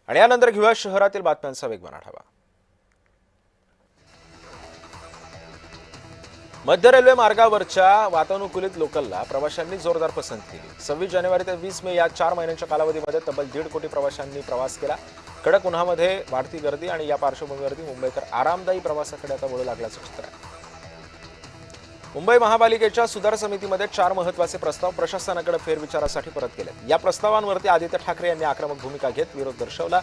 आणि यानंतर घेऊया शहरातील बातम्यांचा वेगवान आढावा। मध्य रेल्वे मार्गावरच्या वातानुकूलित लोकलला प्रवाशांनी जोरदार पसंती दिली। 26 जानेवारी ते 20 मे या 4 महिन्यांच्या कालावधीमध्ये तब्बल 1.5 कोटी प्रवाशांनी प्रवास केला। कडक उन्हामध्ये वाढती गर्दी आणि या पार्श्वभूमीवरती मुंबईकर आरामदायी प्रवासाकडे आता वळू लागल्याचं चित्र आहे। मुंबई महापालिकेच्या सुधार समितीमध्ये 4 महत्त्वाचे प्रस्ताव प्रशासनाकडे फेरविचारासाठी परत केले। या प्रस्तावांवरती आदित्य ठाकरे यांनी आक्रमक भूमिका घेत विरोध दर्शवला।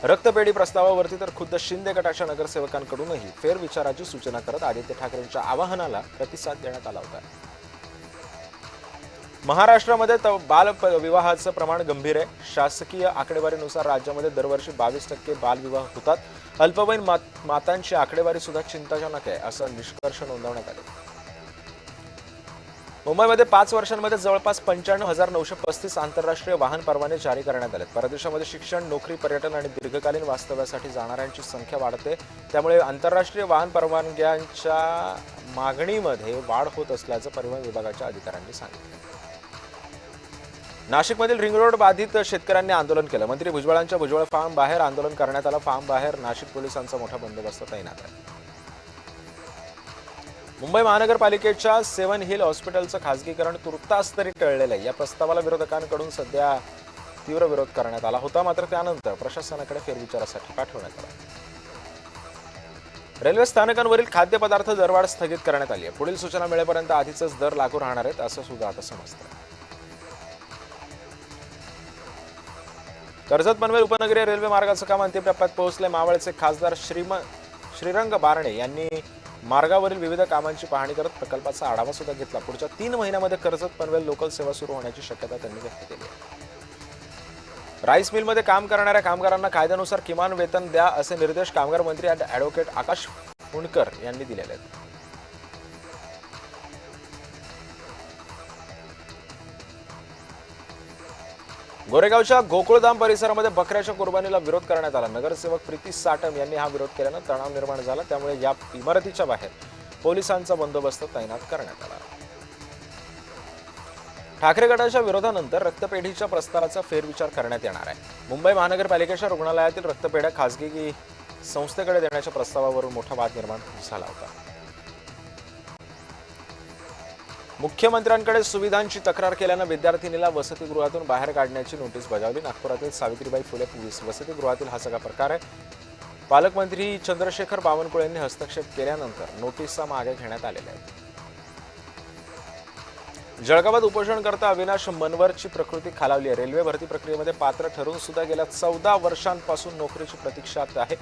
रक्तपेढी प्रस्तावावरती तर खुद्द शिंदे गटाच्या नगरसेवकांकडूनही फेरविचाराची सूचना करत आदित्य ठाकरेंच्या आवाहनाला प्रतिसाद देण्यात आला होता। महाराष्ट्रामध्ये बालविवाहाचं प्रमाण गंभीर आहे। शासकीय आकडेवारीनुसार राज्यामध्ये दरवर्षी 22% बालविवाह होतात। अल्पवयीन मातांची आकडेवारी सुद्धा चिंताजनक आहे असं निष्कर्ष नोंदवण्यात आले। मुंबईमध्ये 5 वर्षांमध्ये जवळपास 95,935 आंतरराष्ट्रीय वाहन परवाने जारी करण्यात आले। परदेशामध्ये शिक्षण, नोकरी, पर्यटन आणि दीर्घकालीन वास्तव्यासाठी जाणाऱ्यांची संख्या वाढते, त्यामुळे आंतरराष्ट्रीय वाहन परवानग्यांच्या मागणीमध्ये वाढ होत असल्याचं परिवहन विभागाच्या अधिकाऱ्यांनी सांगितलं। नाशिकमधील रिंग रोड बाधित शेतकऱ्यांनी आंदोलन केलं। मंत्री भुजबळांच्या भुजबळ फार्म बाहेर आंदोलन करण्यात आलं। फार्म बाहेर नाशिक पोलिसांचा मोठा बंदोबस्त तैनात आहे। मुंबई महानगरपालिकेच्या 7 हिल हॉस्पिटलचं खासगीकरण तुर्तास तरी टळलेलं आहे। या प्रस्तावाला विरोधकांकडून सध्या तीव्र विरोध करण्यात आला होता, मात्र त्यानंतर प्रशासनाकडे फेरविचारासाठी पाठवण्यात आला। रेल्वे स्थानकांवरील खाद्यपदार्थ दरवाढ स्थगित करण्यात आली आहे। पुढील सूचना मिळेपर्यंत आधीचेच दर लागू राहणार आहेत असं सुद्धा आता समजतं। कर्जत पनवेल उपनगरीय रेल्वे मार्गाचं काम अंतिम टप्प्यात पोहोचले। मावळचे खासदार श्रीरंग बारणे यांनी मार्गावरील विविध कामांची पाहणी करत प्रकल्पाचा आढावा सुद्धा घेतला। पुढच्या 3 महिन्यांमध्ये कर्जत पनवेल लोकल सेवा सुरू होण्याची शक्यता त्यांनी व्यक्त केली आहे। राईस मिलमध्ये काम करणाऱ्या कामगारांना कायद्यानुसार किमान वेतन द्या असे निर्देश कामगार मंत्री ॲडव्होकेट आकाश फुंडकर यांनी दिलेले आहेत। गोरेगावच्या गोकुळधाम परिसरामध्ये बकऱ्याच्या कुर्बानीला विरोध करण्यात आला। नगरसेवक प्रीती साटम यांनी हा विरोध केल्यानं तणाव निर्माण झाला, त्यामुळे या इमारतीच्या बाहेर पोलिसांचा बंदोबस्त तैनात करण्यात आला। ठाकरे गटाच्या विरोधानंतर रक्तपेढीच्या प्रस्तावाचा फेरविचार करण्यात येणार आहे। मुंबई महानगरपालिकेच्या रुग्णालयातील रक्तपेढ्या खासगी संस्थेकडे देण्याच्या प्रस्तावावरून मोठा वाद निर्माण झाला होता। मुख्यमंत्र्यांकडे सुविधांची तक्रार केल्यानं विद्यार्थिनीला वसतिगृहातून बाहेर काढण्याची नोटीस बजावली। नागपुरातील सावित्रीबाई फुले वसतिगृहातील हा सगळा प्रकार आहे। पालकमंत्री चंद्रशेखर बावनकुळे यांनी हस्तक्षेप केल्यानंतर नोटीसा मागे घेण्यात आलेल्या आहेत। जळगावात उपोषणकर्ता अविनाश मनवरची प्रकृती खालावली आहे। रेल्वे भरती प्रक्रियेमध्ये पात्र ठरून सुद्धा गेल्या 14 वर्षांपासून नोकरीची प्रतीक्षात आहे।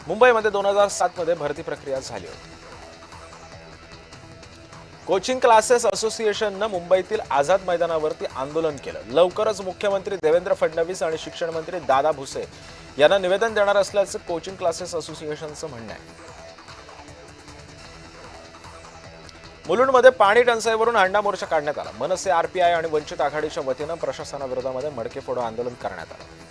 मुंबईमध्ये 2007 मध्ये भरती प्रक्रिया झाली होती। कोचिंग क्लासेस असोसिएशननं मुंबईतील आझाद मैदानावरती आंदोलन केलं। लवकरच मुख्यमंत्री देवेंद्र फडणवीस आणि शिक्षण मंत्री दादा भुसे यांना निवेदन देणार असल्याचं कोचिंग क्लासेस असोसिएशनचं म्हणणं आहे। मुलुंडमध्ये पाणी टंचाईवरून अण्णा मोर्चा काढण्यात आला। मनसे, आरपीआय आणि वंचित आघाडीच्या वतीनं प्रशासनाविरोधामध्ये मडके फोडो आंदोलन करण्यात आलं।